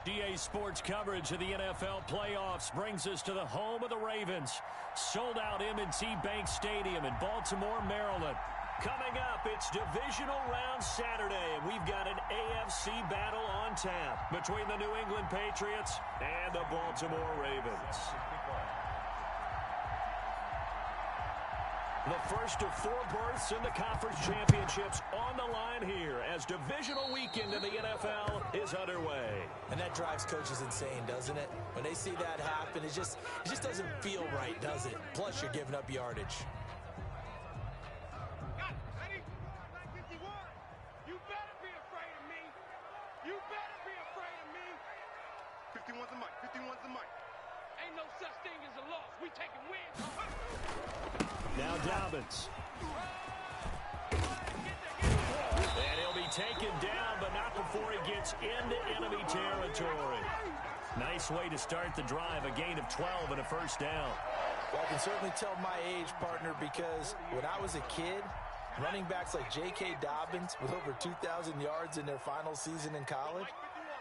EA Sports coverage of the NFL playoffs brings us to the home of the Ravens. Sold out M&T Bank Stadium in Baltimore, Maryland. Coming up, it's Divisional Round Saturday, and we've got an AFC battle on tap between the New England Patriots and the Baltimore Ravens. The first of 4 berths in the conference championships on the line here as divisional weekend in the NFL is underway. And that drives coaches insane, doesn't it? When they see that happen, it just doesn't feel right, does it? Plus, you're giving up yardage. Now Dobbins. And he'll be taken down, but not before he gets into enemy territory. Nice way to start the drive, a gain of 12 and a first down. Well, I can certainly tell my age, partner, because when I was a kid, running backs like J.K. Dobbins with over 2,000 yards in their final season in college,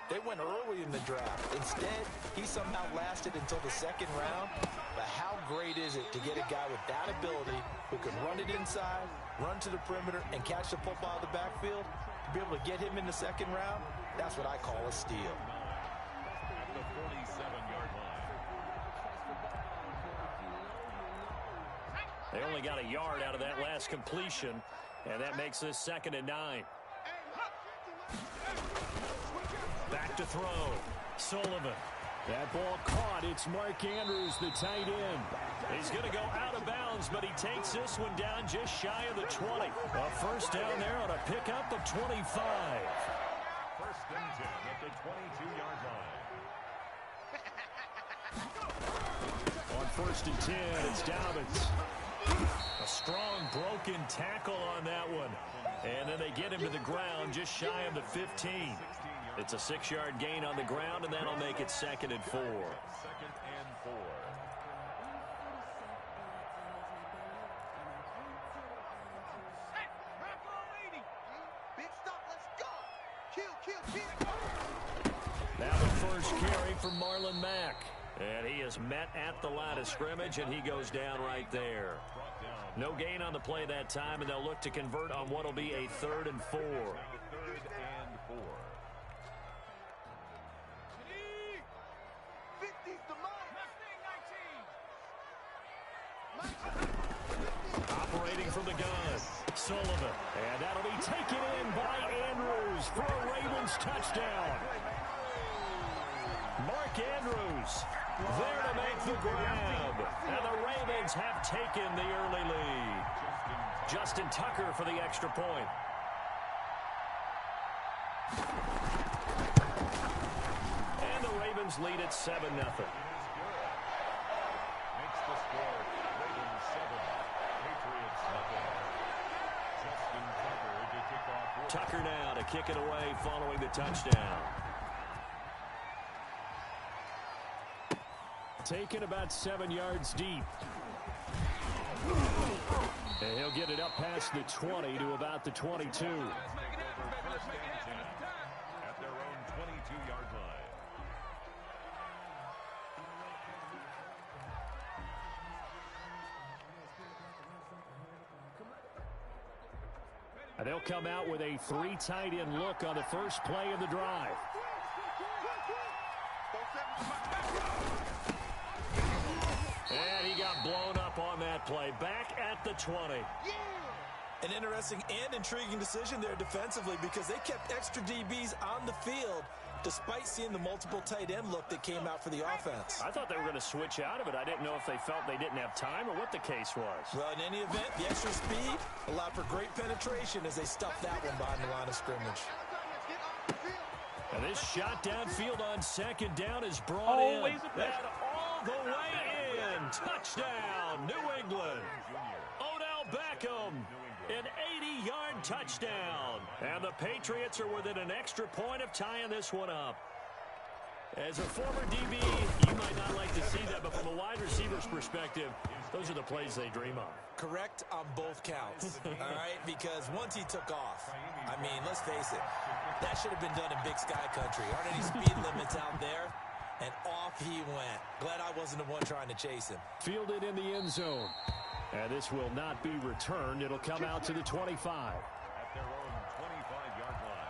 they went early in the draft. Instead, he somehow lasted until the second round. But how great is it to get a guy with that ability who can run it inside, run to the perimeter, and catch the football out of the backfield? To be able to get him in the second round, that's what I call a steal. At the 47-yard line. They only got a yard out of that last completion, and that makes this 2nd and 9. Back to throw. Sullivan. That ball caught. It's Mark Andrews, the tight end. He's going to go out of bounds, but he takes this one down just shy of the 20. A first down there on a pickup of 25. First and 10 at the 22-yard line. On first and 10, it's Dobbins. A strong broken tackle on that one. And then they get him to the ground just shy of the 15. It's a 6-yard gain on the ground, and that'll make it 2nd and 4. 2nd and 4. Now the first carry for Marlon Mack. And he is met at the line of scrimmage, and he goes down right there. No gain on the play that time, and they'll look to convert on what will be a 3rd and 4. 3rd and 4. Operating from the gun, Sullivan. And that'll be taken in by Andrews for a Ravens touchdown. Mark Andrews there to make the grab. And the Ravens have taken the early lead. Justin Tucker for the extra point. And the Ravens lead at 7-0. Makes the score Ravens 7, Patriots 0. Justin Tucker to kick off. Tucker now to kick it away following the touchdown. Taken about 7 yards deep. And he'll get it up past the 20 to about the 22. First and 10 at their own 22-yard line. And they'll come out with a 3 tight end look on the first play of the drive. And he got blown up on that play. Back at the 20. An interesting and intriguing decision there defensively because they kept extra DBs on the field despite seeing the multiple tight end look that came out for the offense. I thought they were going to switch out of it. I didn't know if they felt they didn't have time or what the case was. Well, in any event, the extra speed allowed for great penetration as they stuffed that one behind the line of scrimmage. And this shot downfield on 2nd down is brought in. And all the way in. Touchdown, New England. Odell Beckham, an 80-yard touchdown. And the Patriots are within an extra point of tying this one up. As a former DB, you might not like to see that, but from a wide receiver's perspective, those are the plays they dream of. Correct on both counts, all right? Because once he took off, I mean, let's face it, that should have been done in Big Sky Country. Aren't any speed limits out there? And off he went. Glad I wasn't the one trying to chase him. Fielded in the end zone. And this will not be returned. It'll come out to the 25. At their own 25-yard line.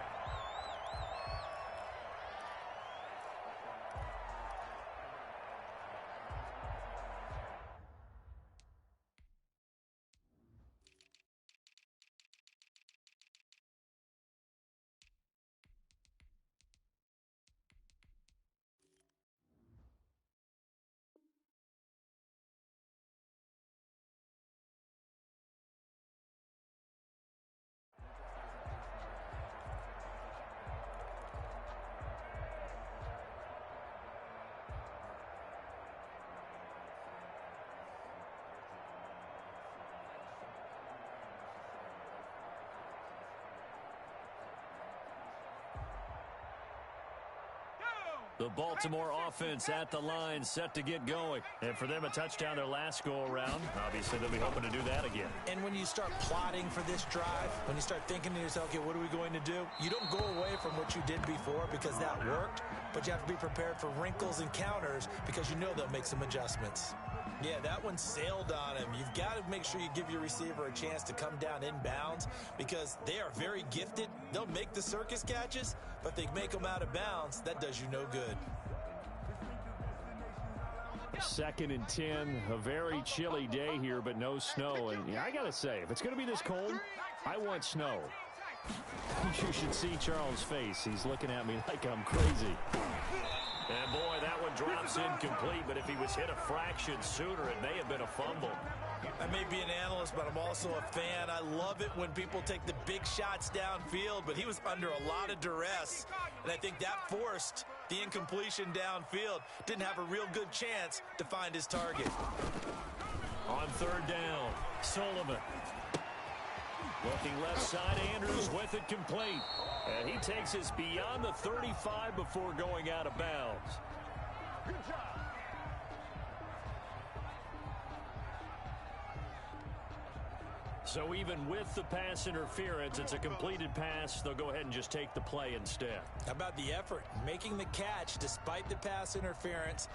The Baltimore offense at the line, set to get going. And for them, a touchdown their last go-around. Obviously, they'll be hoping to do that again. And when you start plotting for this drive, when you start thinking to yourself, okay, what are we going to do? You don't go away from what you did before because that worked, but you have to be prepared for wrinkles and counters because you know they'll make some adjustments. Yeah, that one sailed on him. You've got to make sure you give your receiver a chance to come down inbounds because they are very gifted. They'll make the circus catches, but they make them out of bounds. That does you no good. 2nd and 10, a very chilly day here, but no snow. And yeah, I got to say, if it's going to be this cold, I want snow. You should see Charles' face. He's looking at me like I'm crazy. And boy, that one drops incomplete, but if he was hit a fraction sooner, it may have been a fumble. I may be an analyst, but I'm also a fan. I love it when people take the big shots downfield, but he was under a lot of duress, and I think that forced the incompletion downfield. Didn't have a real good chance to find his target. On 3rd down, Sullivan. Looking left side, Andrews with it complete. And he takes us beyond the 35 before going out of bounds. Good job. So even with the pass interference, it's a completed pass. They'll go ahead and just take the play instead. How about the effort? Making the catch despite the pass interference.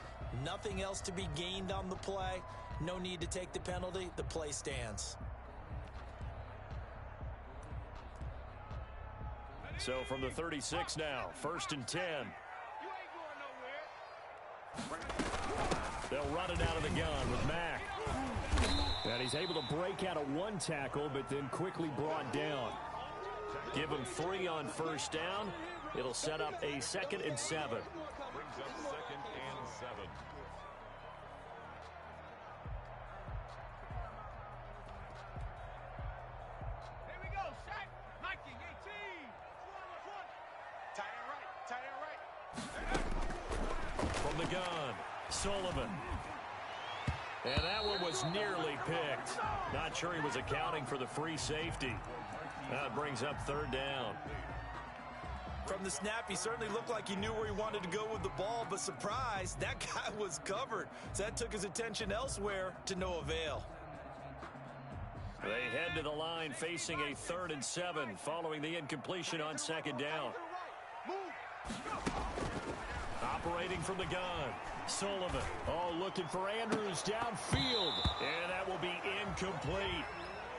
Nothing else to be gained on the play. No need to take the penalty. The play stands. So from the 36 now, 1st and 10. They'll run it out of the gun with Mack. And he's able to break out of one tackle, but then quickly brought down. Give him 3 on 1st down. It'll set up a 2nd and 7. Brings up 2nd and 7. Here we go, Shaq. Mikey, 18. Tight end right. From the gun, Sullivan. And that one was nearly picked. Not sure he was accounting for the free safety. That brings up 3rd down. From the snap, he certainly looked like he knew where he wanted to go with the ball, but surprise, that guy was covered. So that took his attention elsewhere to no avail. They head to the line facing a 3rd and 7 following the incompletion on 2nd down. Operating from the gun, Sullivan. Oh, looking for Andrews downfield. And that will be incomplete.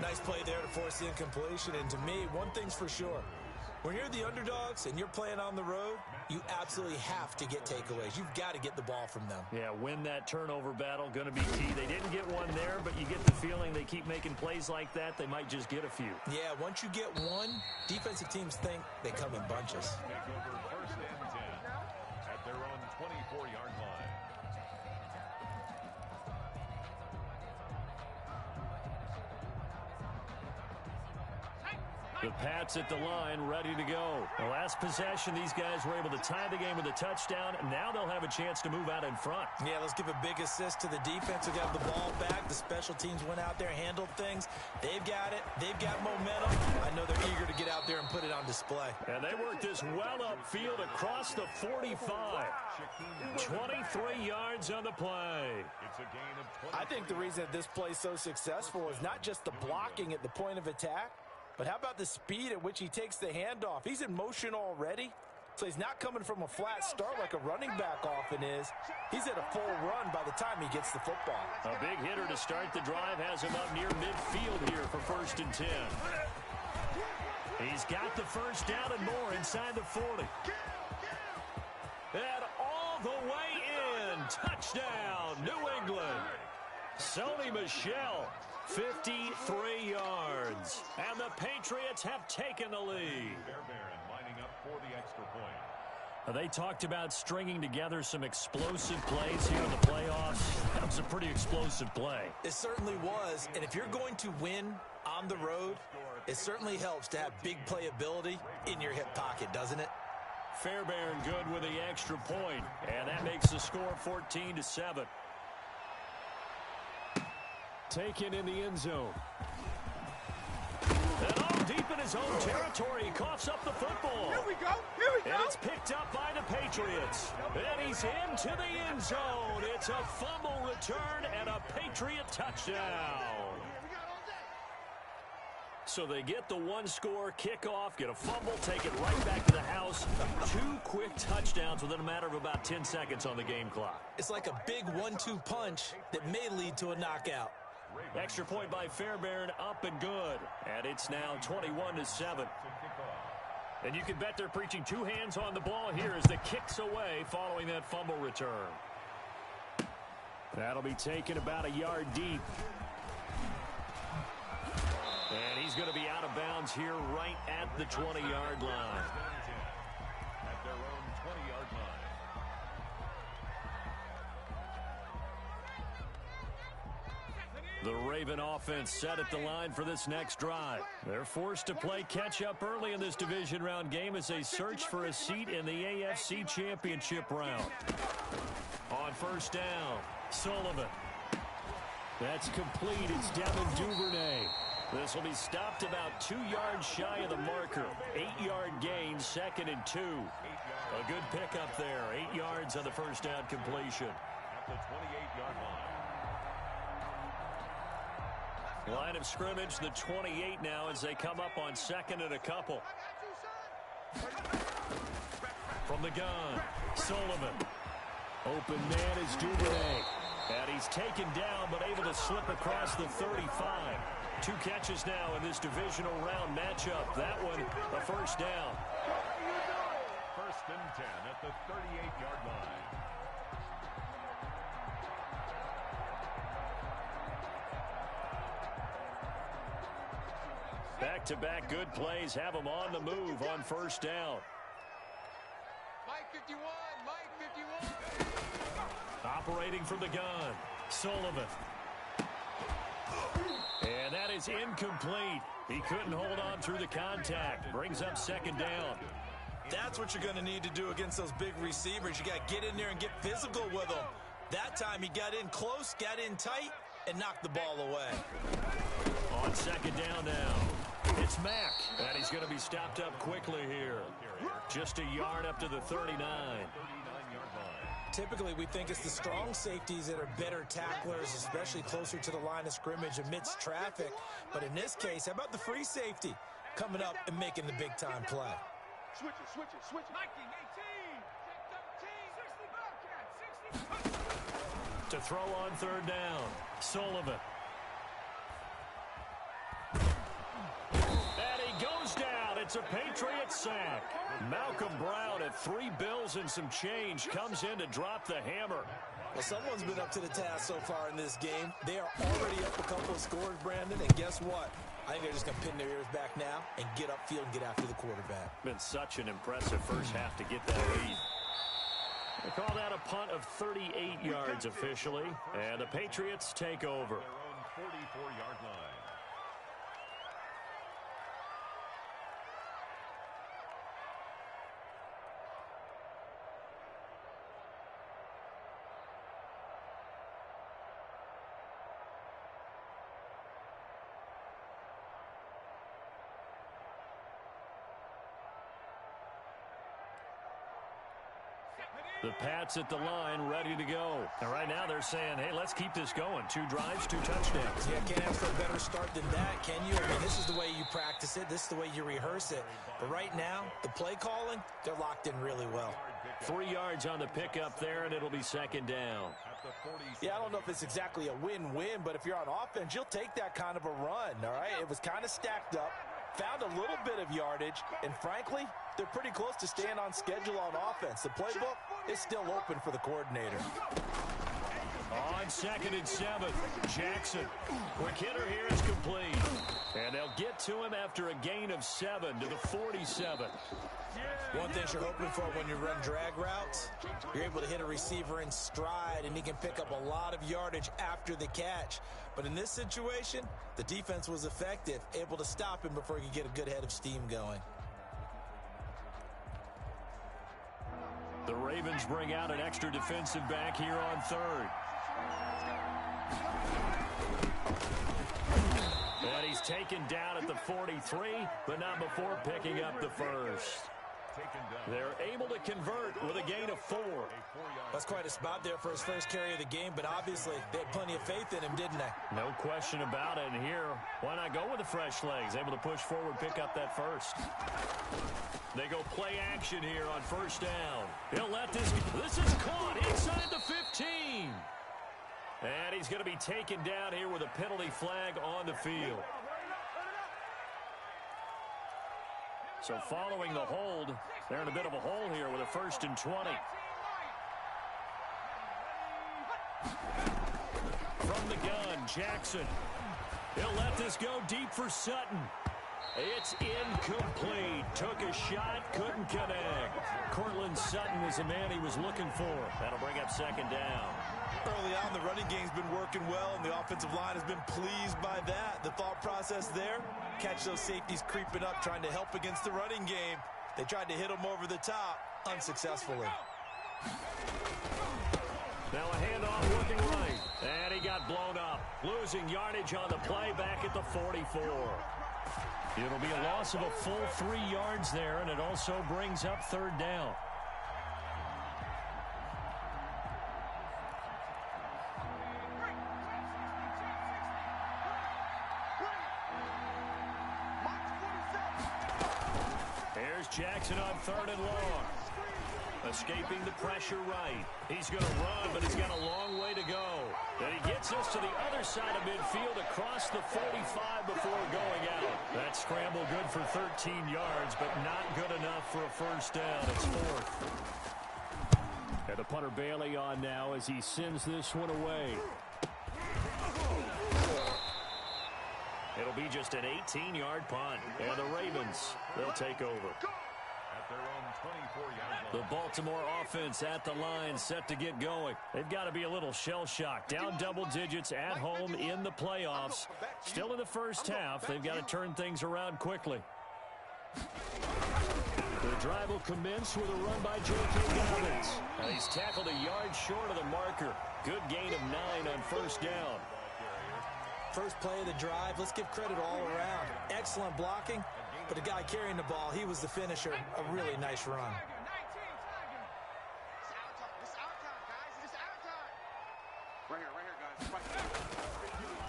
Nice play there to force the incompletion. And to me, one thing's for sure. When you're the underdogs and you're playing on the road, you absolutely have to get takeaways. You've got to get the ball from them. Yeah, win that turnover battle, going to be key. They didn't get one there, but you get the feeling they keep making plays like that, they might just get a few. Yeah, once you get one, defensive teams think they come in bunches. Take over 1st and 10 at their own 24-yard line. Mike, The Pats at the line, ready to go. The last possession, these guys were able to tie the game with a touchdown. Now they'll have a chance to move out in front. Yeah, let's give a big assist to the defense who got the ball back. The special teams went out there, handled things. They've got it. They've got momentum. I know they're eager to get out there and put it on display. And they worked this well upfield across the 45. 23 yards on the play. It's a gain of 20. I think the reason that this play is so successful is not just the blocking at the point of attack, but how about the speed at which he takes the handoff? He's in motion already, so he's not coming from a flat start like a running back often is. He's at a full run by the time he gets the football. A big hitter to start the drive has him up near midfield here for 1st and 10. He's got the first down and more inside the 40. And all the way in. Touchdown, New England. Sony Michel. 53 yards. And the Patriots have taken the lead. Fairbairn lining up for the extra point. They talked about stringing together some explosive plays here in the playoffs. That was a pretty explosive play. It certainly was. And if you're going to win on the road, it certainly helps to have big playability in your hip pocket, doesn't it? Fairbairn good with the extra point. And that makes the score 14-7. Taken in the end zone. And all deep in his own territory, he coughs up the football. Here we go. Here we go. And it's picked up by the Patriots. And he's into the end zone. It's a fumble return and a Patriot touchdown. So they get the one-score kickoff, get a fumble, take it right back to the house. 2 quick touchdowns within a matter of about 10 seconds on the game clock. It's like a big 1-2 punch that may lead to a knockout. Extra point by Fairbairn, up and good. And it's now 21-7. And you can bet they're preaching 2 hands on the ball here as the kick's away following that fumble return. That'll be taken about a yard deep. And he's going to be out of bounds here right at the 20-yard line. At their own 20-yard line. The Raven offense set at the line for this next drive. They're forced to play catch-up early in this division round game as they search for a seat in the AFC Championship round. On 1st down, Sullivan. That's complete. It's Devin Duvernay. This will be stopped about 2 yards shy of the marker. 8-yard gain, 2nd and 2. A good pickup there. 8 yards on the first down completion. At the 28-yard line. Line of scrimmage, the 28 now as they come up on 2nd and a couple. From the gun, Sullivan. Open man is Duvernay. And he's taken down but able to slip across the 35. 2 catches now in this divisional round matchup. That one, a first down. 1st and 10 at the 38-yard line. Back-to-back good plays have them on the move on 1st down. Mike 51. Mike 51. Operating from the gun, Sullivan. And that is incomplete. He couldn't hold on through the contact. Brings up 2nd down. That's what you're going to need to do against those big receivers. You got to get in there and get physical with them. That time he got in close, got in tight, and knocked the ball away. On 2nd down now, it's Mack. And he's going to be stopped up quickly here. Just a yard up to the 39. 39-yard line. Typically, we think it's the strong safeties that are better tacklers, especially closer to the line of scrimmage amidst traffic. But in this case, how about the free safety coming up and making the big-time play? Switch it, switch it, switch it. 19, 18, 13, 60 Bobcat, 60. To throw on 3rd down, Sullivan. And he goes down. It's a Patriot sack. Malcolm Brown at 3 bills and some change comes in to drop the hammer. Well, someone's been up to the task so far in this game. They are already up a couple of scores, Brandon, and guess what? I think they're just going to pin their ears back now and get upfield and get after the quarterback. Been such an impressive first half to get that lead. They call that a punt of 38 yards officially, and the Patriots take over. Their own 44-yard line. The Pats at the line, ready to go. And right now they're saying, hey, let's keep this going. 2 drives, 2 touchdowns. Yeah, can't ask for a better start than that, can you? I mean, this is the way you practice it. This is the way you rehearse it. But right now, the play calling, they're locked in really well. 3 yards on the pickup there, and it'll be second down. Yeah, I don't know if it's exactly a win-win, but if you're on offense, you'll take that kind of a run, all right? It was kind of stacked up, found a little bit of yardage, and frankly, they're pretty close to staying on schedule on offense. The playbook is still open for the coordinator. On 2nd and 7, Jackson. Quick hitter here is complete. And they'll get to him after a gain of 7 to the 47. One thing you're hoping for when you run drag routes, you're able to hit a receiver in stride, and he can pick up a lot of yardage after the catch. But in this situation, the defense was effective, able to stop him before he could get a good head of steam going. The Ravens bring out an extra defensive back here on 3rd. And he's taken down at the 43, but not before picking up the first. They're able to convert with a gain of 4. That's quite a spot there for his first carry of the game, but obviously they had plenty of faith in him, didn't they? No question about it. And here, why not go with the fresh legs? Able to push forward, pick up that first. They go play action here on 1st down. He'll let this is caught inside the 15. And he's going to be taken down here with a penalty flag on the field. So following the hold, they're in a bit of a hole here with a 1st and 20. From the gun, Jackson. He'll let this go deep for Sutton. It's incomplete. Took a shot, couldn't connect. Cortland Sutton was the man he was looking for. That'll bring up 2nd down. Early on, the running game's been working well, and the offensive line has been pleased by that. The thought process there, catch those safeties creeping up, trying to help against the running game. They tried to hit them over the top, unsuccessfully. Now a handoff working right, and he got blown up. Losing yardage on the play back at the 44. It'll be a loss of a full 3 yards there, and it also brings up 3rd down. Here's Jackson on 3rd and long. Escaping the pressure right. He's going to run, but he's got a long way to go. And he gets us to the other side of midfield across the 45 before going out. That scramble good for 13 yards, but not good enough for a 1st down. It's 4th. And the punter Bailey on now as he sends this one away. It'll be just an 18-yard punt. And the Ravens, they'll take over. The Baltimore offense at the line, set to get going. They've got to be a little shell-shocked. Down double digits at home in the playoffs. Still in the first half. They've got to turn things around quickly. The drive will commence with a run by J.K. Dobbins. He's tackled a yard short of the marker. Good gain of 9 on 1st down. First play of the drive, let's give credit all around. Excellent blocking, but the guy carrying the ball, he was the finisher. A really nice run.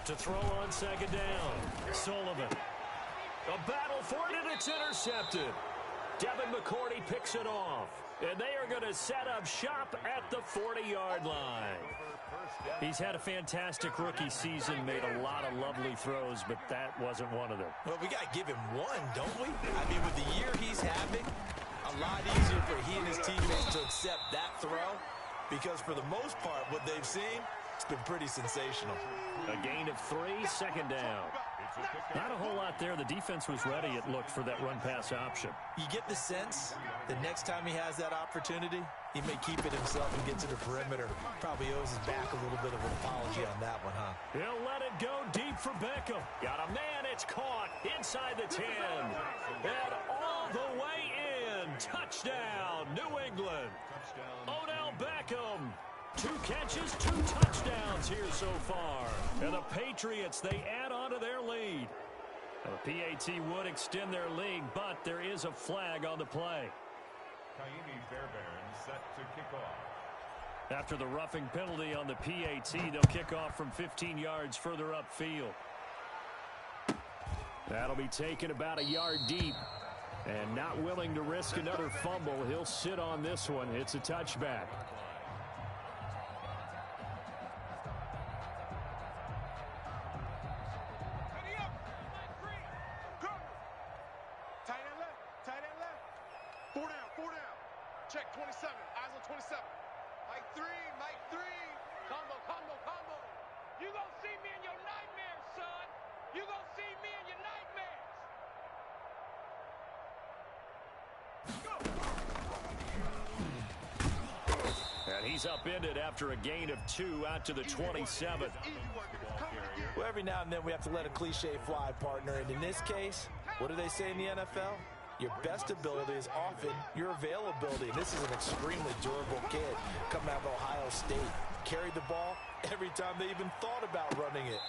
To throw on 2nd down, Sullivan. A battle for it, and it's intercepted. Devin McCourty picks it off. And they are going to set up shop at the 40-yard line. He's had a fantastic rookie season, made a lot of lovely throws, but that wasn't one of them. Well, we got to give him one, don't we? I mean, with the year he's having, a lot easier for he and his teammates to accept that throw, because for the most part, what they've seen, it's been pretty sensational. A gain of 3, 2nd down. Not a whole lot there. The defense was ready, it looked, for that run-pass option. You get the sense that next time he has that opportunity, he may keep it himself and get to the perimeter. Probably owes his back a little bit of an apology on that one, huh? He'll let it go deep for Beckham. Got a man, it's caught inside the 10. And all the way in. Touchdown, New England. Odell Beckham. 2 catches, 2 touchdowns here so far. And the Patriots, they add on to their lead. Now, the PAT would extend their lead, but there is a flag on the play. Kaimi Fairbairn set to kick off. After the roughing penalty on the PAT, they'll kick off from 15 yards further upfield. That'll be taken about a yard deep. And not willing to risk another fumble, he'll sit on this one. It's a touchback. Tight end left. 4 down. Check 27. Eyes on 27. Mike 3. Combo. You gonna see me in your nightmares, son. You gonna see me in your nightmares. And he's upended after a gain of 2 out to the 27. Well, every now and then we have to let a cliche fly, partner. And in this case, what do they say in the NFL? Your best ability is often your availability. And this is an extremely durable kid coming out of Ohio State. Carried the ball every time they even thought about running it.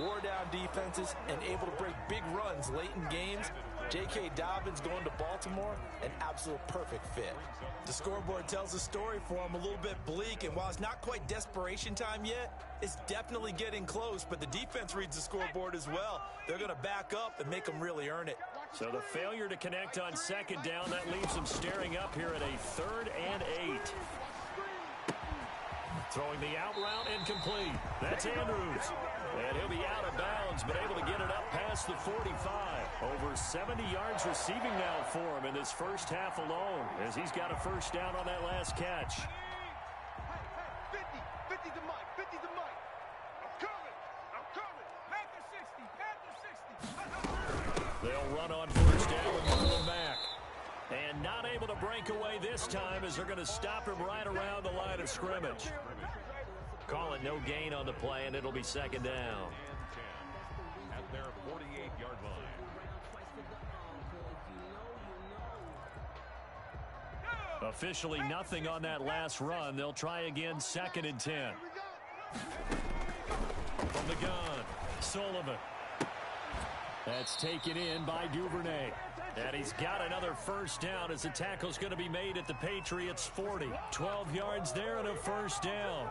Wore down defenses and able to break big runs late in games. J.K. Dobbins going to Baltimore, an absolute perfect fit. The scoreboard tells a story for him, a little bit bleak, and while it's not quite desperation time yet, it's definitely getting close, but the defense reads the scoreboard as well. They're going to back up and make them really earn it. So the failure to connect on second down, that leaves them staring up here at a 3rd and 8. Throwing the out route incomplete. That's Andrews. And he'll be out of bounds, but able to get it up past the 45. Over 70 yards receiving now for him in this first half alone, as he's got a first down on that last catch. 50 to Mike. I'm coming. Panther 60. They'll run on first down and move him back. And not able to break away this time as they're going to stop him right around the line of scrimmage. Call it no gain on the play, and it'll be second down. At their 48-yard line. Officially nothing on that last run. They'll try again, 2nd and 10. From the gun, Sullivan. That's taken in by Duvernay. And he's got another first down as the tackle's going to be made at the Patriots' 40. 12 yards there and a first down.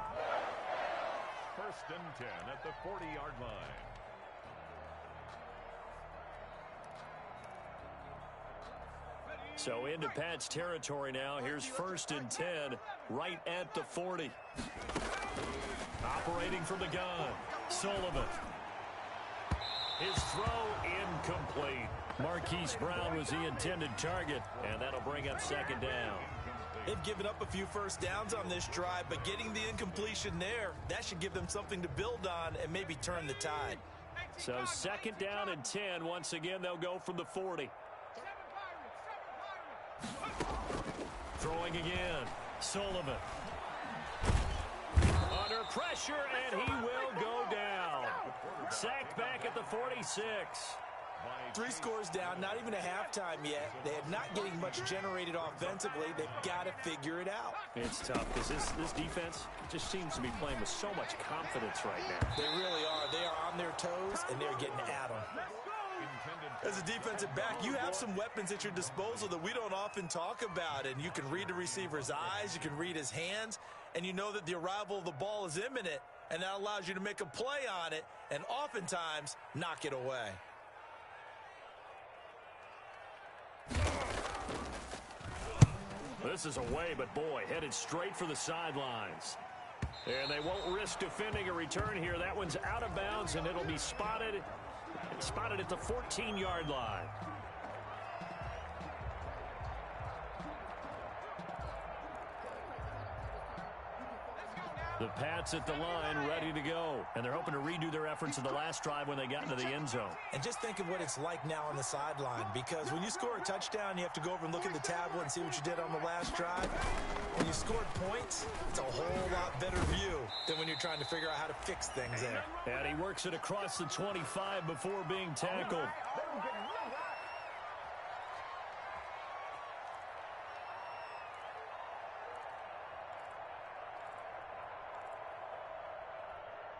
1st and 10 at the 40-yard line. So into Pat's territory now. Here's 1st and 10 right at the 40. Operating from the gun, Sullivan. His throw incomplete. Marquise Brown was the intended target, and that'll bring up 2nd down. They've given up a few first downs on this drive, but getting the incompletion there, that should give them something to build on and maybe turn the tide. So 2nd down and 10. Once again, they'll go from the 40. Throwing again, Sullivan. Under pressure, and he will go down. Sacked back at the 46. 3 scores down, not even a halftime yet. They are not getting much generated offensively. They've got to figure it out. It's tough because this defense just seems to be playing with so much confidence right now. They really are. They are on their toes, and they're getting at them. As a defensive back, you have some weapons at your disposal that we don't often talk about, and you can read the receiver's eyes, you can read his hands, and you know that the arrival of the ball is imminent, and that allows you to make a play on it and oftentimes knock it away. This is away, but boy, headed straight for the sidelines. And they won't risk defending a return here. That one's out of bounds, and it'll be spotted at the 14-yard line. The Pats at the line, ready to go. And they're hoping to redo their efforts of the last drive when they got into the end zone. And just think of what it's like now on the sideline, because when you score a touchdown, you have to go over and look at the tablet and see what you did on the last drive. When you scored points, it's a whole lot better view than when you're trying to figure out how to fix things there. And he works it across the 25 before being tackled.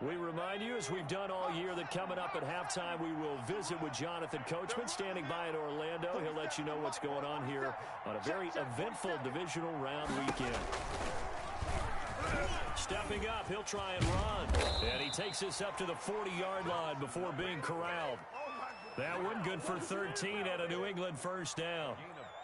We remind you, as we've done all year, that coming up at halftime, we will visit with Jonathan Coachman, standing by in Orlando. He'll let you know what's going on here on a very eventful divisional round weekend. Stepping up, he'll try and run. And he takes this up to the 40-yard line before being corralled. That one good for 13 at a New England first down.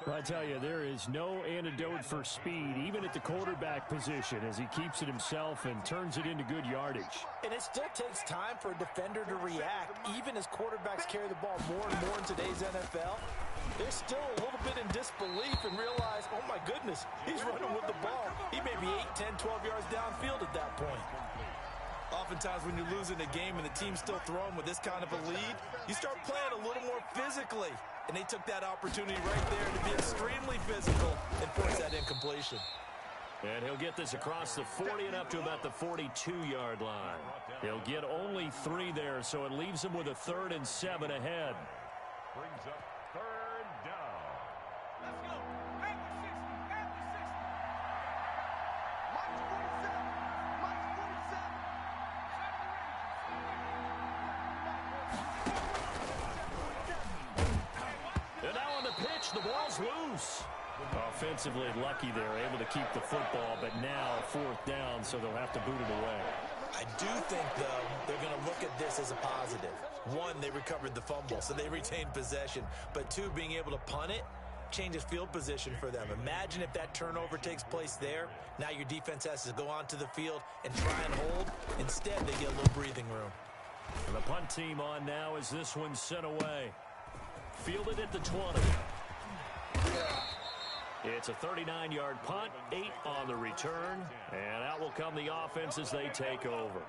I tell you, there is no antidote for speed, even at the quarterback position, as he keeps it himself and turns it into good yardage. And it still takes time for a defender to react, even as quarterbacks carry the ball more and more in today's NFL. They're still a little bit in disbelief and realize, oh my goodness, he's running with the ball. He may be 8, 10, 12 yards downfield at that point. Oftentimes when you're losing a game and the team's still throwing with this kind of a lead, you start playing a little more physically. And they took that opportunity right there to be extremely physical and force that incompletion. And he'll get this across the 40 and up to about the 42-yard line. He'll get only 3 there, so it leaves him with a 3rd and 7 ahead. Brings up 3rd down. Let's go. At the 60. At the 60. Mike 47. Mike 47. And now on the pitch, the ball's loose. Offensively lucky there, able to keep the football, but now 4th down, so they'll have to boot it away. I do think, though, they're going to look at this as a positive. 1, they recovered the fumble, so they retained possession. But 2, being able to punt it changes field position for them. Imagine if that turnover takes place there. Now your defense has to go onto the field and try and hold. Instead, they get a little breathing room. And the punt team on now as this one's sent away. Fielded at the 20. It's a 39-yard punt, 8 on the return, and out will come the offense as they take over.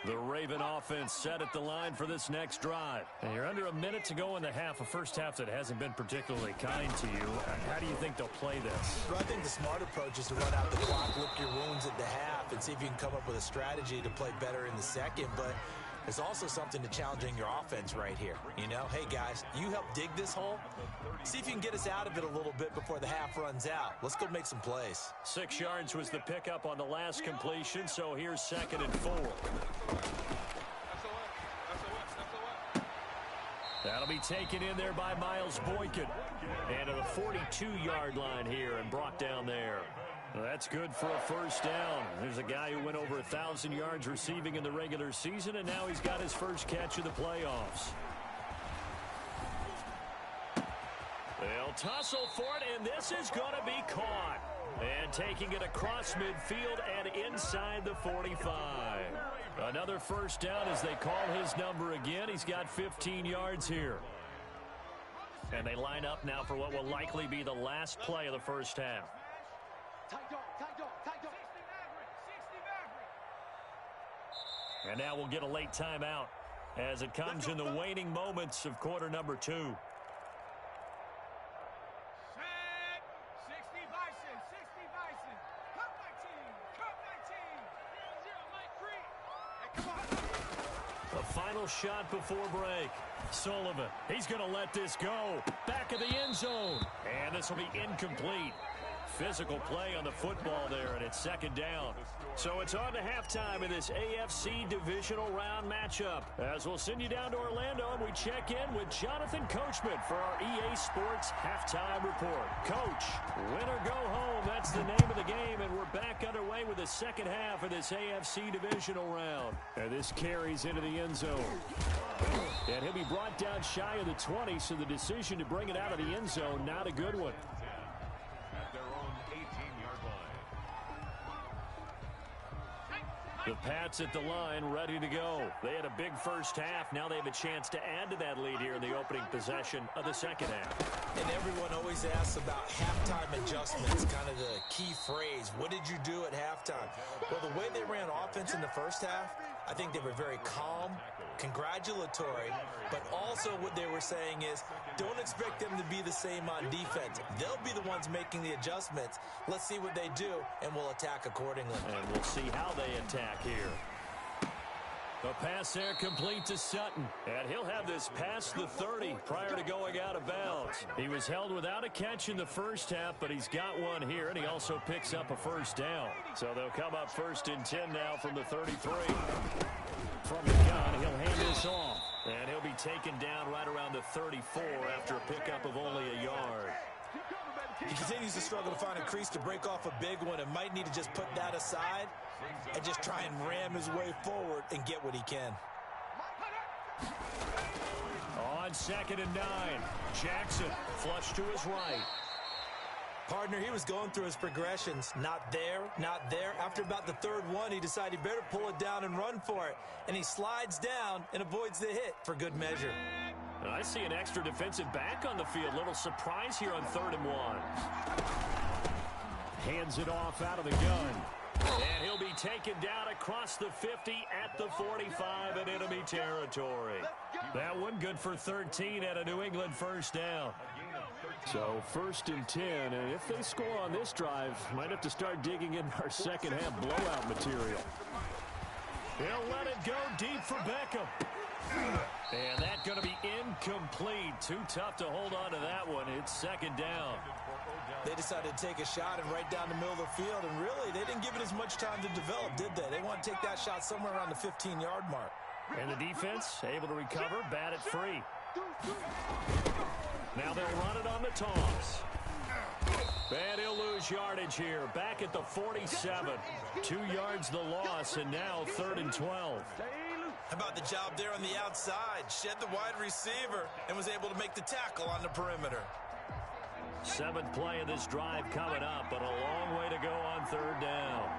The Raven offense set at the line for this next drive. And you're under a minute to go in the half, a first half that hasn't been particularly kind to you. How do you think they'll play this? Well, I think the smart approach is to run out the clock, lick your wounds at the half, and see if you can come up with a strategy to play better in the second. But there's also something to challenging your offense right here. You know, hey, guys, you help dig this hole. See if you can get us out of it a little bit before the half runs out. Let's go make some plays. 6 yards was the pickup on the last completion, so here's 2nd and 4. That'll be taken in there by Miles Boykin. And to the 42-yard line here and brought down there. Well, that's good for a first down. There's a guy who went over 1,000 yards receiving in the regular season, and now he's got his first catch of the playoffs. They'll tussle for it, and this is going to be caught. And taking it across midfield and inside the 45. Another first down as they call his number again. He's got 15 yards here. And they line up now for what will likely be the last play of the first half. And now we'll get a late timeout as it comes in the waning moments of quarter number 2. Set. 60 Bison. 60 Bison. Cut my team. Cut my team. 0-0, Mike 3. Hey, come on. The final shot before break. Sullivan, he's going to let this go. Back of the end zone. And this will be incomplete. Physical play on the football there, and it's 2nd down. So it's on to halftime in this AFC divisional round matchup. As we'll send you down to Orlando, and we check in with Jonathan Coachman for our EA Sports Halftime Report. Coach, win or go home, that's the name of the game, and we're back underway with the second half of this AFC divisional round. And this carries into the end zone. And he'll be brought down shy of the 20, so the decision to bring it out of the end zone, not a good one. At their own 18-yard line. The Pats at the line, ready to go. They had a big first half. Now they have a chance to add to that lead here in the opening possession of the second half. And everyone always asks about halftime adjustments, kind of the key phrase. What did you do at halftime? Well, the way they ran offense in the first half, I think they were very calm, congratulatory, but also what they were saying is don't expect them to be the same on defense. They'll be the ones making the adjustments. Let's see what they do, and we'll attack accordingly. And we'll see how they attack here. The pass there complete to Sutton. And he'll have this past the 30 prior to going out of bounds. He was held without a catch in the first half, but he's got one here, and he also picks up a first down. So they'll come up 1st and 10 now from the 33. From the gun, he'll hand this off. And he'll be taken down right around the 34 after a pickup of only a yard. He continues to struggle to find a crease to break off a big one and might need to just put that aside and just try and ram his way forward and get what he can. On 2nd and 9, Jackson flush to his right. Partner, he was going through his progressions. Not there, not there. After about the 3rd one, he decided he better pull it down and run for it. And he slides down and avoids the hit for good measure. I see an extra defensive back on the field. Little surprise here on 3rd and 1. Hands it off out of the gun. And he'll be taken down across the 50 at the 45 in enemy territory. That one good for 13 at a New England first down. So 1st and 10, and if they score on this drive, might have to start digging in our second half blowout material. He'll let it go deep for Beckham. And that's going to be incomplete. Too tough to hold on to that one. It's 2nd down. They decided to take a shot and right down the middle of the field, and really, they didn't give it as much time to develop, did they? They want to take that shot somewhere around the 15-yard mark. And the defense able to recover, bat it free. Now they'll run it on the toss. And he'll lose yardage here. Back at the 47. 2 yards the loss, and now 3rd and 12. How about the job there on the outside? Shed the wide receiver and was able to make the tackle on the perimeter. 7th play of this drive coming up, but a long way to go on 3rd down.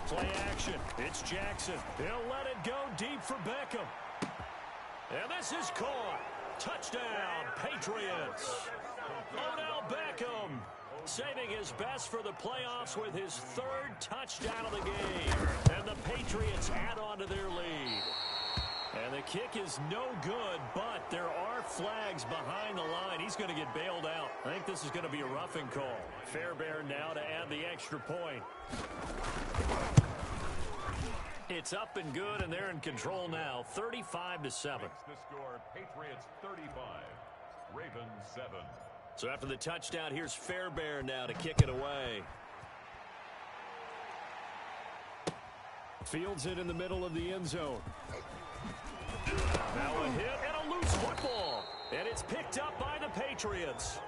Play action. It's Jackson. He'll let it go deep for Beckham. And this is caught. Touchdown, Patriots. Odell Beckham saving his best for the playoffs with his 3rd touchdown of the game. And the Patriots add on to their lead. And the kick is no good, but there are flags behind the line. He's going to get bailed out. I think this is going to be a roughing call. Fairbairn now to add the extra point. It's up and good, and they're in control now, 35-7. The score, Patriots 35, Ravens 7. So after the touchdown, here's Fairbairn now to kick it away. Fields it in the middle of the end zone. Now a hit and a loose football. And it's picked up by the Patriots.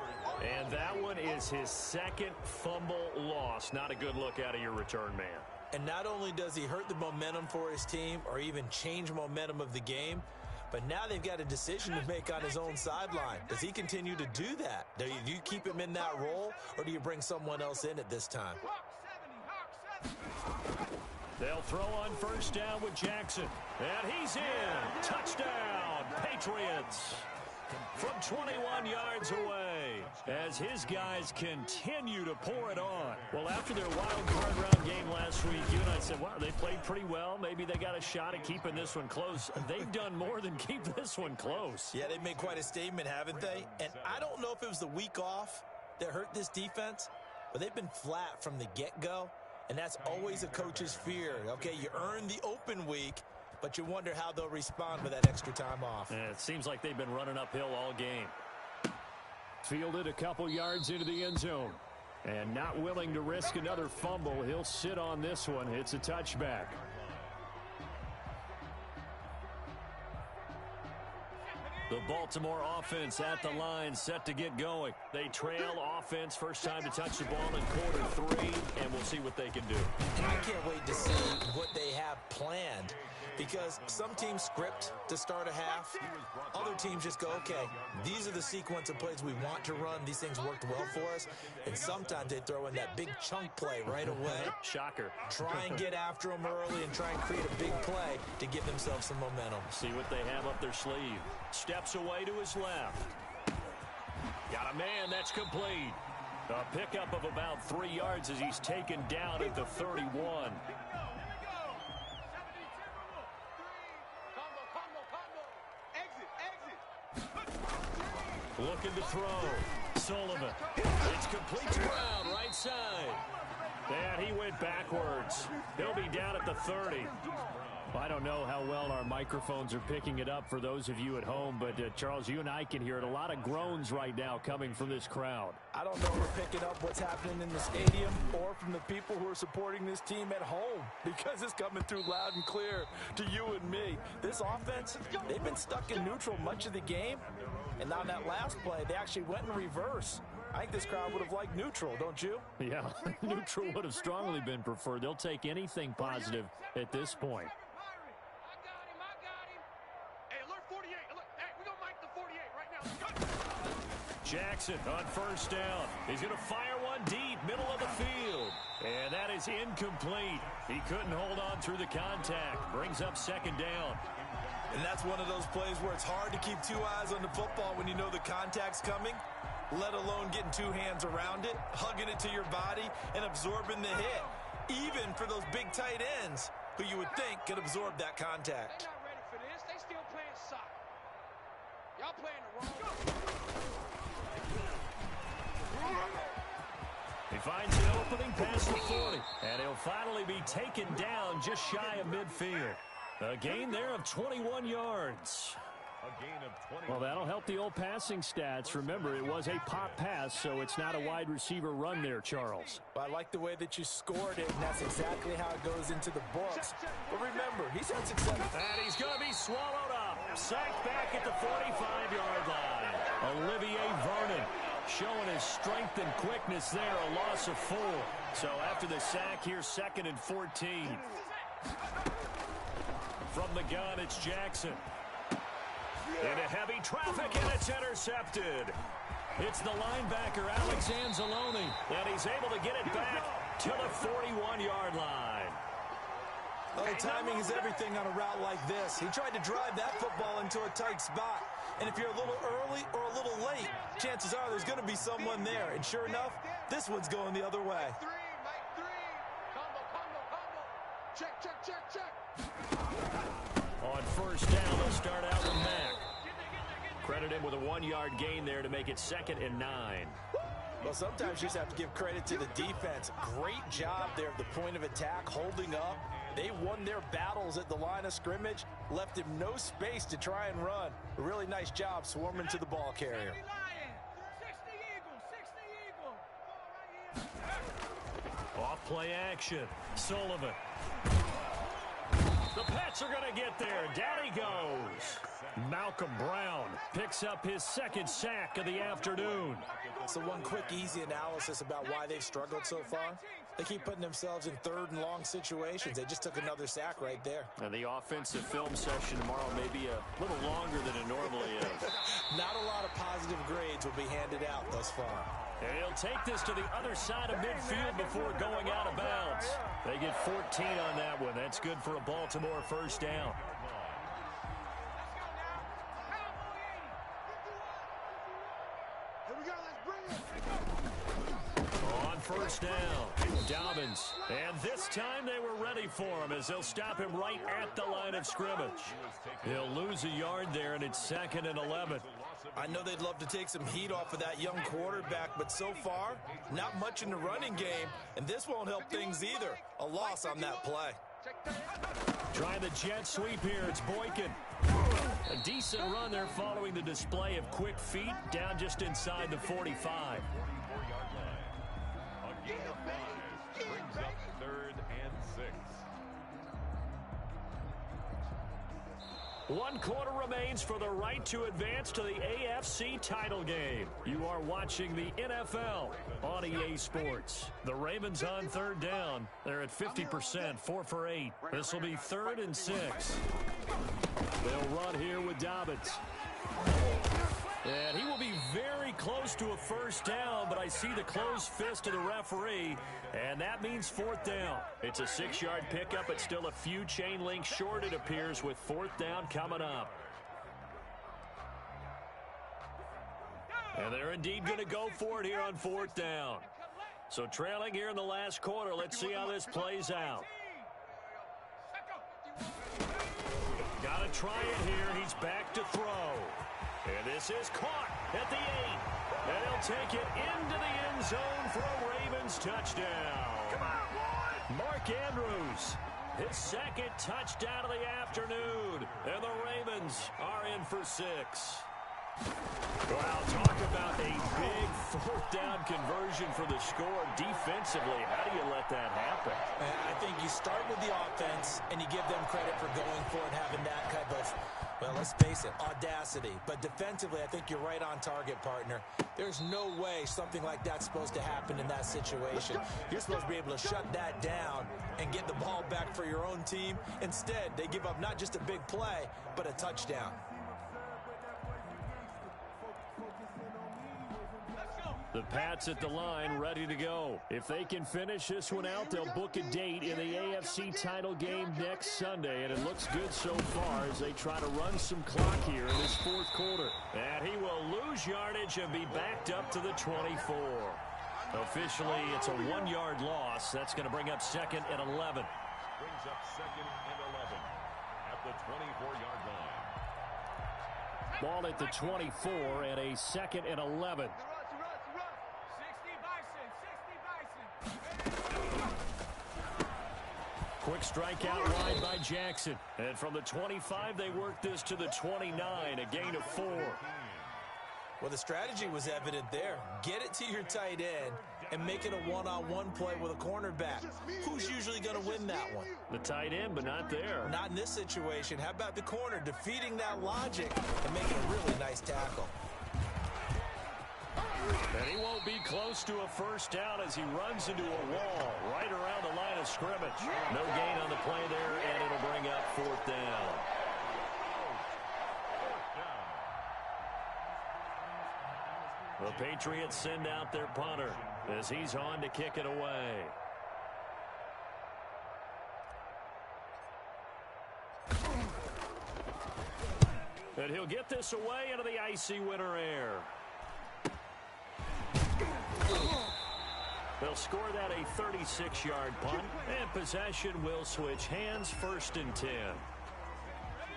And that one is his 2nd fumble loss. Not a good look out of your return man. And not only does he hurt the momentum for his team or even change momentum of the game, but now they've got a decision to make on his own sideline. Does he continue to do that? Do you keep him in that role, or do you bring someone else in at this time? They'll throw on 1st down with Jackson. And he's in. Touchdown, Patriots. From 21 yards away as his guys continue to pour it on. Well, after their wild card round game last week, you and I said, wow, they played pretty well. Maybe they got a shot at keeping this one close. They've done more than keep this one close. Yeah, they've made quite a statement, haven't they? And I don't know if it was the week off that hurt this defense, but they've been flat from the get-go, and that's always a coach's fear. Okay, you earn the open week, but you wonder how they'll respond with that extra time off. And it seems like they've been running uphill all game. Fielded a couple yards into the end zone. And not willing to risk another fumble. He'll sit on this one. It's a touchback. The Baltimore offense at the line, set to get going. They trail offense, first time to touch the ball in quarter 3, and we'll see what they can do. And I can't wait to see what they have planned, because some teams script to start a half. Other teams just go, okay, these are the sequence of plays we want to run. These things worked well for us. And sometimes they throw in that big chunk play right away. Shocker. Try and get after them early and try and create a big play to give themselves some momentum. See what they have up their sleeve. Steps away to his left. Got a man, that's complete. A pickup of about 3 yards as he's taken down at the 31. Looking to throw. Sullivan. It's complete to Brown, right side. And he went backwards. He'll be down at the 30. I don't know how well our microphones are picking it up for those of you at home, but Charles, you and I can hear it. A lot of groans right now coming from this crowd. I don't know if we're picking up what's happening in the stadium or from the people who are supporting this team at home, because it's coming through loud and clear to you and me. This offense, they've been stuck in neutral much of the game, and on that last play, they actually went in reverse. I think this crowd would have liked neutral, don't you? Yeah, neutral would have strongly been preferred. They'll take anything positive at this point. Jackson on first down. He's going to fire one deep, middle of the field. And that is incomplete. He couldn't hold on through the contact. Brings up second down. And that's one of those plays where it's hard to keep two eyes on the football when you know the contact's coming, let alone getting two hands around it, hugging it to your body, and absorbing the hit. Even for those big tight ends who you would think could absorb that contact. They're not ready for this. They still playing soccer. Y'all playing the wrong. He finds an opening past the 40, and he'll finally be taken down just shy of midfield. A gain there of 21 yards. A gain of 20. Well, that'll help the old passing stats. Remember, it was a pop pass, so it's not a wide receiver run there, Charles. I like the way that you scored it, and that's exactly how it goes into the books. But remember, he's had success. And he's going to be swallowed up. Sacked back at the 45-yard line. Olivier Vernon showing his strength and quickness there, a loss of 4. So after the sack, here's 2nd and 14. From the gun, it's Jackson. Into heavy traffic, and it's intercepted. It's the linebacker, Alex Anzalone, and he's able to get it back to the 41-yard line. Oh, timing is everything on a route like this. He tried to drive that football into a tight spot. And if you're a little early or a little late, chances are there's going to be someone there. And sure enough, this one's going the other way. Make three. Combo. Check. On first down, they'll start out with Mack. Credit him with a 1-yard gain there to make it 2nd and 9. Well, sometimes you just have to give credit to the defense. Great job there at the point of attack, holding up. They won their battles at the line of scrimmage, left him no space to try and run. A really nice job swarming to the ball carrier. 60 Eagle. Off play action. Sullivan. The Pats are going to get there. Down he goes. Malcolm Brown picks up his 2nd sack of the afternoon. So one quick, easy analysis about why they've struggled so far. They keep putting themselves in 3rd and long situations. They just took another sack right there. And the offensive film session tomorrow may be a little longer than it normally is. Not a lot of positive grades will be handed out thus far. And he'll take this to the other side of midfield before going out of bounds. They get 14 on that one. That's good for a Baltimore first down. Here we go. Let's bring it. On first down, Dobbins. And this time they were ready for him as they'll stop him right at the line of scrimmage. He'll lose a yard there, and it's 2nd and 11. I know they'd love to take some heat off of that young quarterback, but so far, not much in the running game, and this won't help things either. A loss on that play. Trying the jet sweep here, it's Boykin. A decent run there following the display of quick feet down just inside the 45. 44-yard line. A gain of 5 brings up 3rd and 6. 1 quarter remains for the right to advance to the AFC title game. You are watching the NFL on EA Sports. The Ravens on 3rd down. They're at 50%, 4 for 8. This will be 3rd and 6. They'll run here with Dobbins. And he will be very close to a first down, but I see the closed fist of the referee, and that means 4th down. It's a 6-yard pickup, but still a few chain links short, it appears, with 4th down coming up. And they're indeed going to go for it here on 4th down. So trailing here in the last quarter, let's see how this plays out. Got to try it here. He's back to throw. And this is caught at the 8. And he'll take it into the end zone for a Ravens touchdown. Come on, boy! Mark Andrews, his second touchdown of the afternoon. And the Ravens are in for 6. Well, talk about a big fourth down conversion for the score. Defensively, how do you let that happen? I think you start with the offense, and you give them credit for going for it, having that type of, well, let's face it, audacity. But defensively, I think you're right on target, partner. There's no way something like that's supposed to happen in that situation. You're supposed to be able to shut that down and get the ball back for your own team. Instead, they give up not just a big play, but a touchdown. The Pats at the line, ready to go. If they can finish this one out, they'll book a date in the AFC title game next Sunday, and it looks good so far as they try to run some clock here in this fourth quarter. And he will lose yardage and be backed up to the 24. Officially, it's a 1-yard loss. That's going to bring up 2nd and 11. Brings up 2nd and 11 at the 24-yard line. Ball at the 24 and a 2nd and 11. Quick strikeout wide by Jackson. And from the 25, they work this to the 29, a gain of 4. Well, the strategy was evident there. Get it to your tight end and make it a one-on-one play with a cornerback. Who's usually going to win that one? The tight end, but not there. Not in this situation. How about the corner defeating that logic and making a really nice tackle? And he won't be close to a first down as he runs into a wall right around the line of scrimmage. No gain on the play there, and it'll bring up 4th down. The Patriots send out their punter as he's on to kick it away. And he'll get this away into the icy winter air. They'll score that a 36-yard punt, and possession will switch hands, 1st and 10.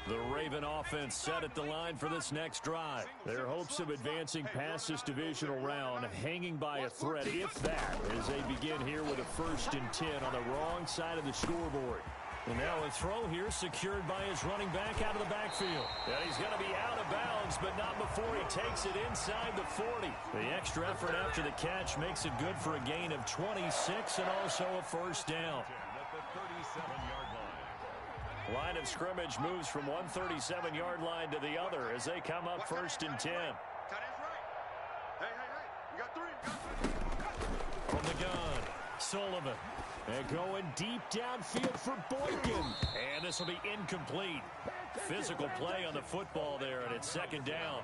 The Raven offense set at the line for this next drive. Their hopes of advancing past this divisional round hanging by a thread, if that, as they begin here with a 1st and 10 on the wrong side of the scoreboard. And now a throw here secured by his running back out of the backfield. And he's going to be out of bounds, but not before he takes it inside the 40. The extra effort after the catch makes it good for a gain of 26 and also a first down. At the 37-yard line. Line of scrimmage moves from one 37-yard line to the other as they come up 1st and 10. Hey, you got 3. From the gun, Sullivan. And going deep downfield for Boykin. And this will be incomplete. Physical play on the football there, and it's 2nd down.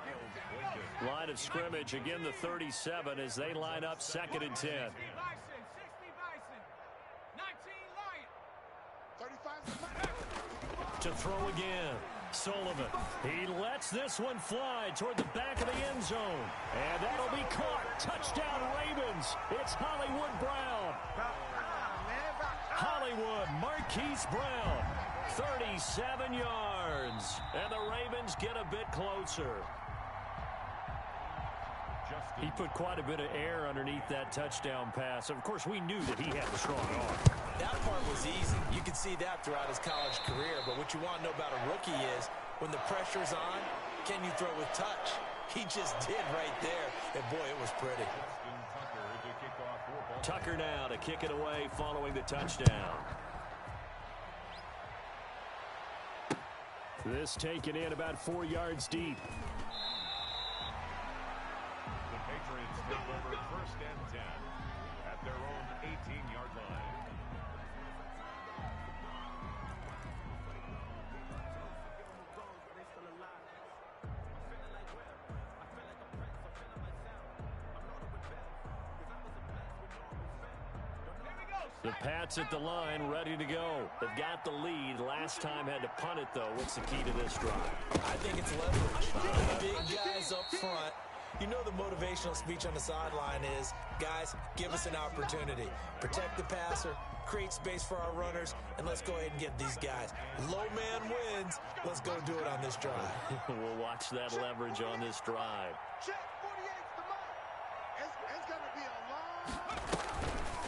Line of scrimmage, again the 37 as they line up 2nd and 10. To throw again, Sullivan. He lets this one fly toward the back of the end zone. And that'll be caught. Touchdown Ravens. It's Hollywood Brown. Hollywood Marquise Brown. 37 yards. And the Ravens get a bit closer. He put quite a bit of air underneath that touchdown pass. Of course, we knew that he had the strong arm. That part was easy. You could see that throughout his college career. But what you want to know about a rookie is when the pressure's on, can you throw with touch? He just did right there. And, boy, it was pretty. Tucker now to kick it away following the touchdown. This taken in about 4 yards deep. The Patriots deliver 1st and 10 at their own 18-yard line. The Pats at the line, ready to go. They've got the lead. Last time had to punt it, though. What's the key to this drive? I think it's leverage. The big guys up front You know the motivational speech on the sideline is, guys, give us an opportunity. Protect the passer, create space for our runners, and let's go ahead and get these guys. Low man wins. Let's go do it on this drive. We'll watch that leverage on this drive. Check 48's the mark. It's going to be a long.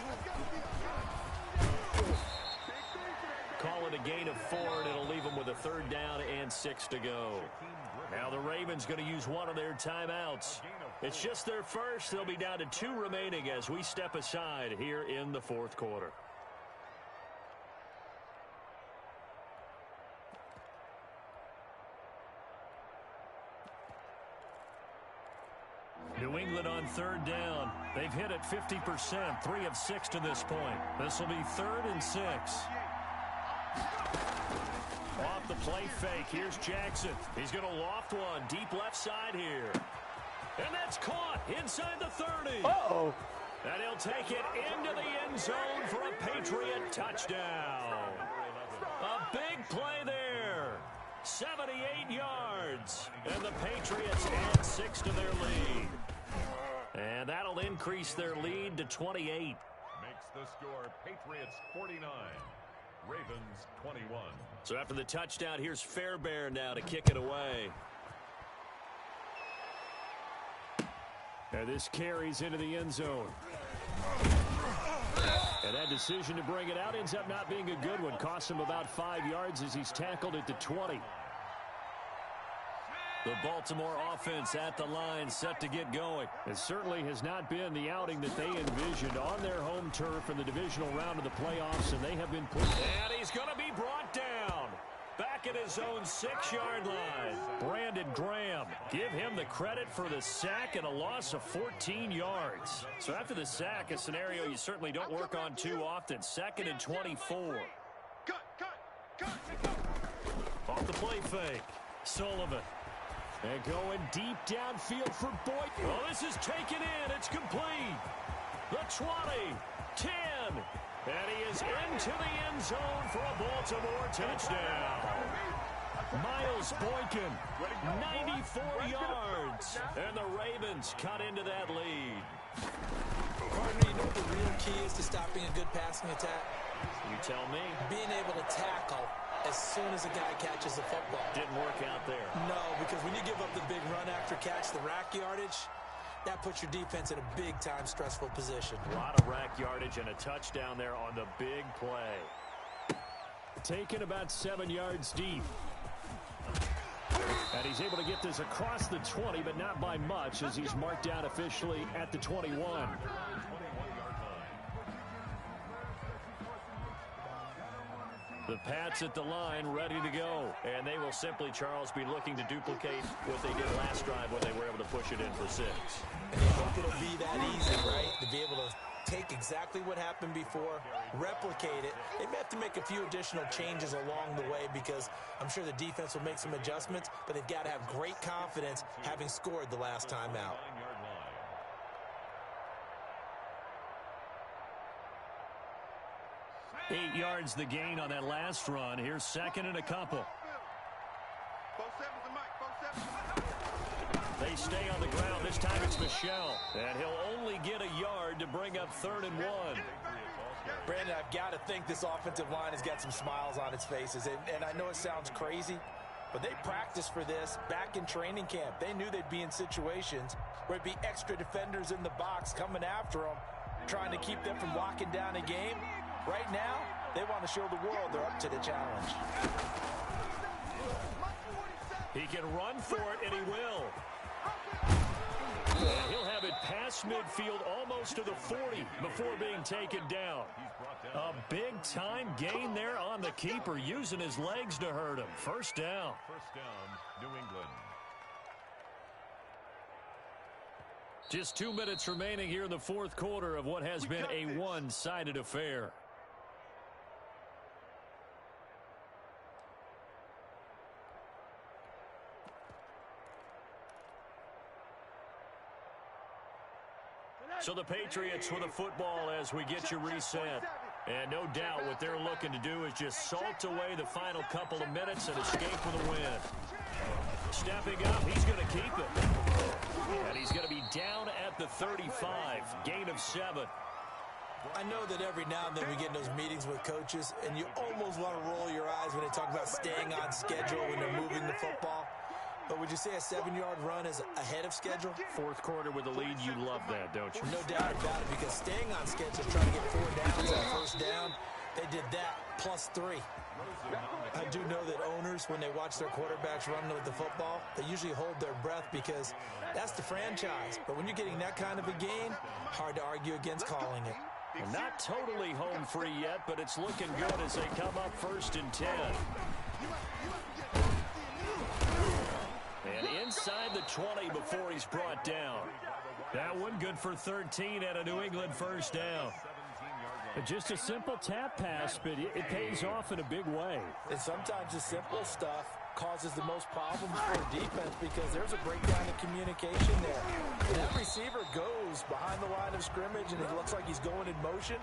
It's going to be a long. Call it a gain of 4, and it'll leave them with a 3rd down and 6 to go. Now the Ravens going to use one of their timeouts. It's just their first. They'll be down to 2 remaining as we step aside here in the 4th quarter. New England on 3rd down. They've hit it 50%, 3 of 6 to this point. This will be 3rd and 6. Off the play fake, here's Jackson. He's going to loft one deep left side here. And that's caught inside the 30. Uh-oh. And he'll take it into the end zone for a Patriot touchdown. A big play there. 78 yards. And the Patriots add 6 to their lead. And that'll increase their lead to 28. Makes the score Patriots 49. Ravens 21. So after the touchdown, here's Fairbairn now to kick it away. And this carries into the end zone. And that decision to bring it out ends up not being a good one. Costs him about 5 yards as he's tackled at the 20. The Baltimore offense at the line, set to get going. It certainly has not been the outing that they envisioned on their home turf in the divisional round of the playoffs, and they have been put. And he's going to be brought down. Back at his own 6-yard line. Brandon Graham. Give him the credit for the sack and a loss of 14 yards. So after the sack, a scenario you certainly don't work on too often. 2nd and 24. Cut. Off the play fake. Sullivan. And going deep downfield for Boyd. Oh, this is taken in. It's complete. The 20, 10. And he is into the end zone for a Baltimore touchdown. Miles Boykin, 94 yards. And the Ravens cut into that lead. Partner, you know what the real key is to stopping a good passing attack? You tell me. Being able to tackle as soon as a guy catches the football. Didn't work out there. No, because when you give up the big run after catch, the rack yardage, that puts your defense in a big-time stressful position. A lot of rack yardage and a touchdown there on the big play. Taken about 7 yards deep. And he's able to get this across the 20, but not by much, as he's marked down officially at the 21. The Pats at the line, ready to go. And they will simply, Charles, be looking to duplicate what they did last drive when they were able to push it in for 6. And you hope it'll be that easy, right? To be able to take exactly what happened before, replicate it. They may have to make a few additional changes along the way because I'm sure the defense will make some adjustments, but they've got to have great confidence having scored the last time out. 8 yards the gain on that last run. Here's 2nd and a couple. They stay on the ground. This time it's Michel. And he'll only get a yard to bring up 3rd and 1. Brandon, I've got to think this offensive line has got some smiles on its faces. And I know it sounds crazy, but they practiced for this back in training camp. They knew they'd be in situations where it'd be extra defenders in the box coming after them, trying to keep them from locking down a game. Right now, they want to show the world they're up to the challenge. He can run for it, and he will. He'll have it past midfield almost to the 40 before being taken down. A big-time gain there on the keeper, using his legs to hurt him. First down. First down, New England. Just 2 minutes remaining here in the 4th quarter of what has been a one-sided affair. So the Patriots with a football as we get you reset. And no doubt what they're looking to do is just salt away the final couple of minutes and escape with a win. Stepping up, he's going to keep it. And he's going to be down at the 35. Gain of 7. I know that every now and then we get in those meetings with coaches, and you almost want to roll your eyes when they talk about staying on schedule when they're moving the football. But would you say a 7-yard run is ahead of schedule? Fourth quarter with the lead, you love that, don't you? No doubt about it, because staying on schedule, trying to get 4 downs on first down, they did that plus 3. I do know that owners, when they watch their quarterbacks run with the football, they usually hold their breath because that's the franchise. But when you're getting that kind of a gain, hard to argue against calling it. Well, not totally home free yet, but it's looking good as they come up 1st and 10. And inside the 20 before he's brought down. That one good for 13 at a New England first down. Just a simple tap pass, but it pays off in a big way. And sometimes the simple stuff causes the most problems for a defense because there's a breakdown in communication there. When that receiver goes behind the line of scrimmage and it looks like he's going in motion,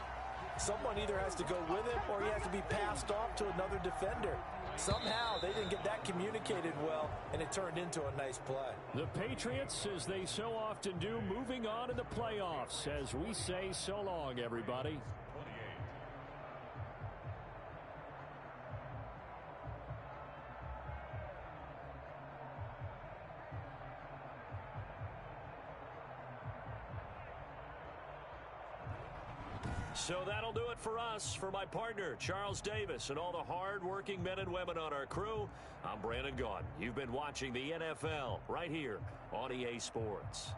someone either has to go with him or he has to be passed off to another defender. Somehow they didn't get that communicated well, and it turned into a nice play. The Patriots, as they so often do, moving on in the playoffs as we say so long, everybody. So that'll do it for us. For my partner, Charles Davis, and all the hard-working men and women on our crew, I'm Brandon Gaudin. You've been watching the NFL right here on EA Sports.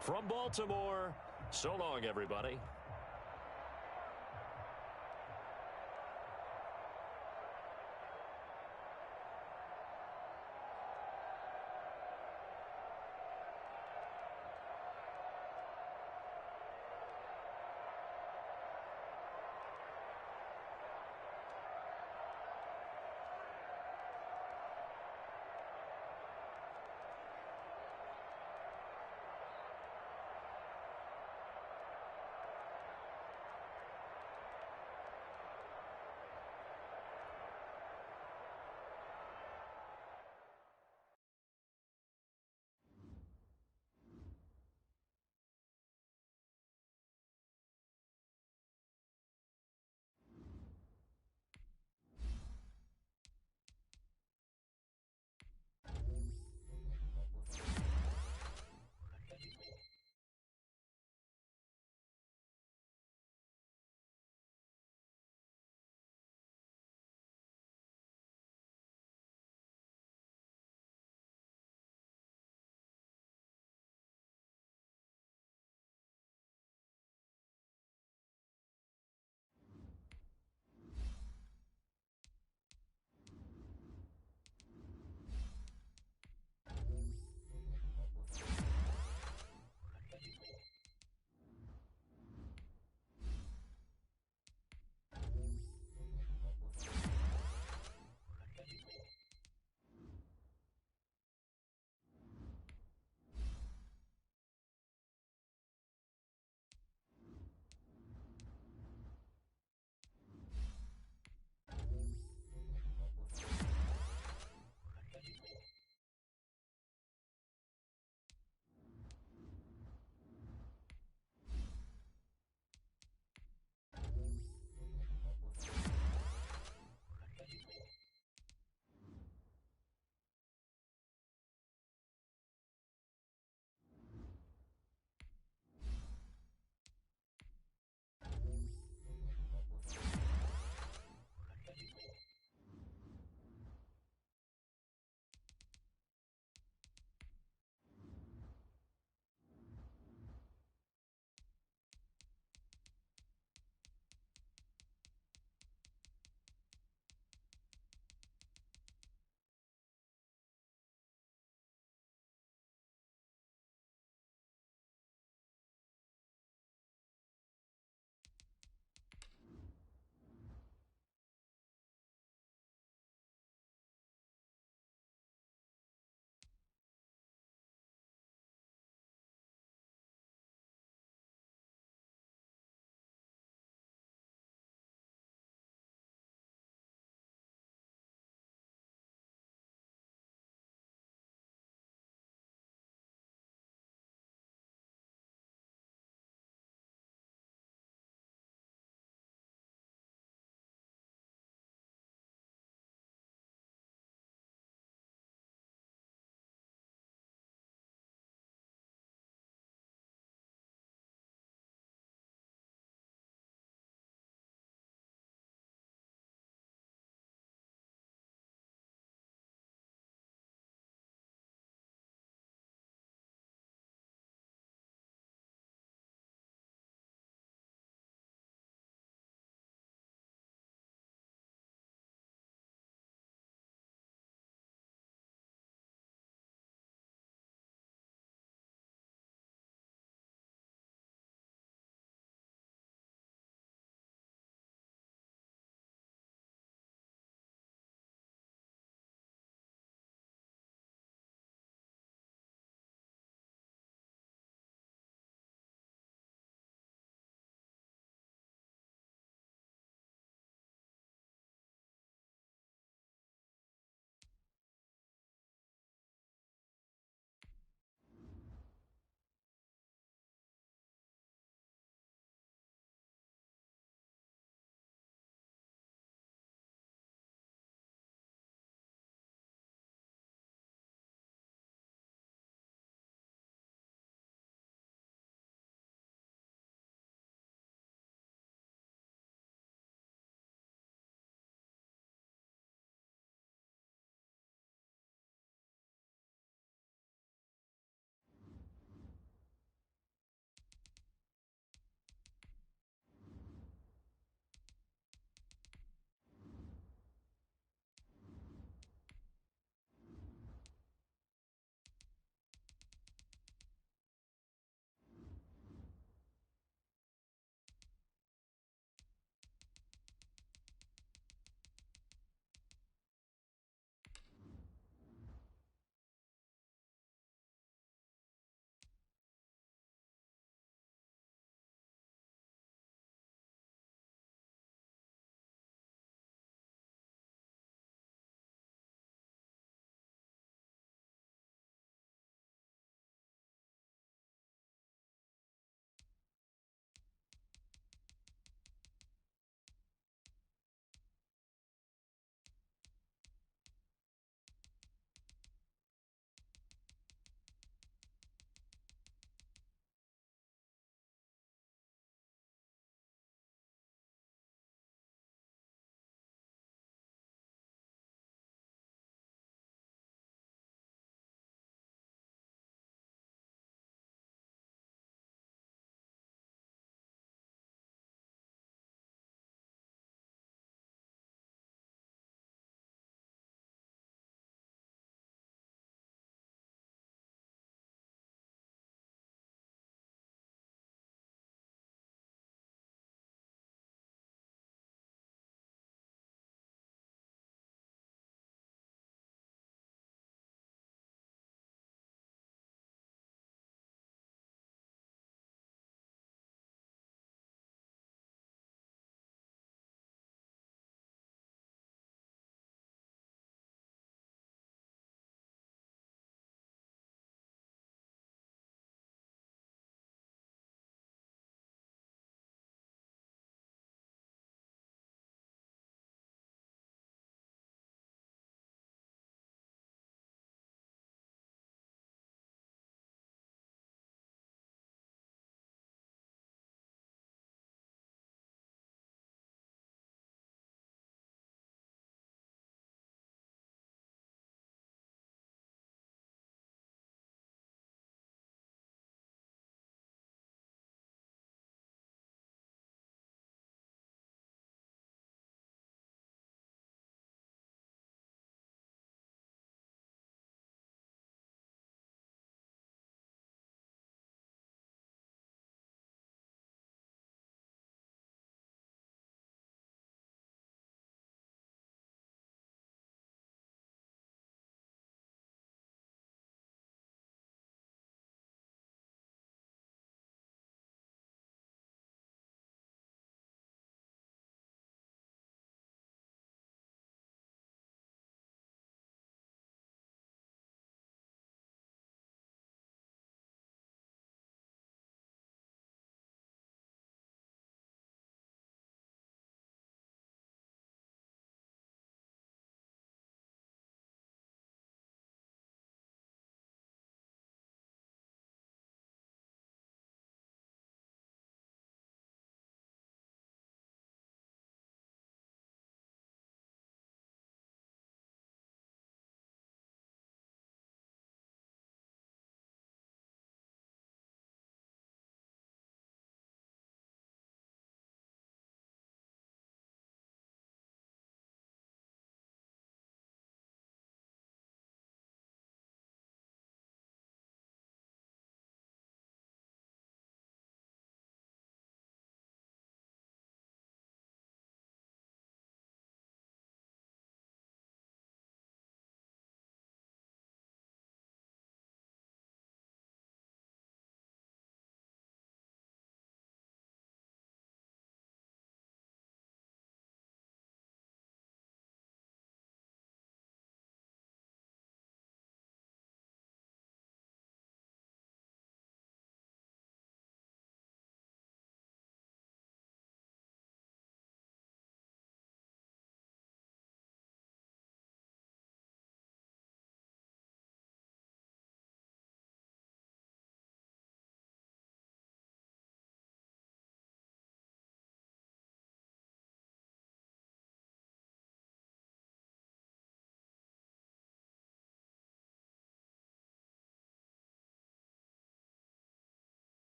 From Baltimore, so long, everybody.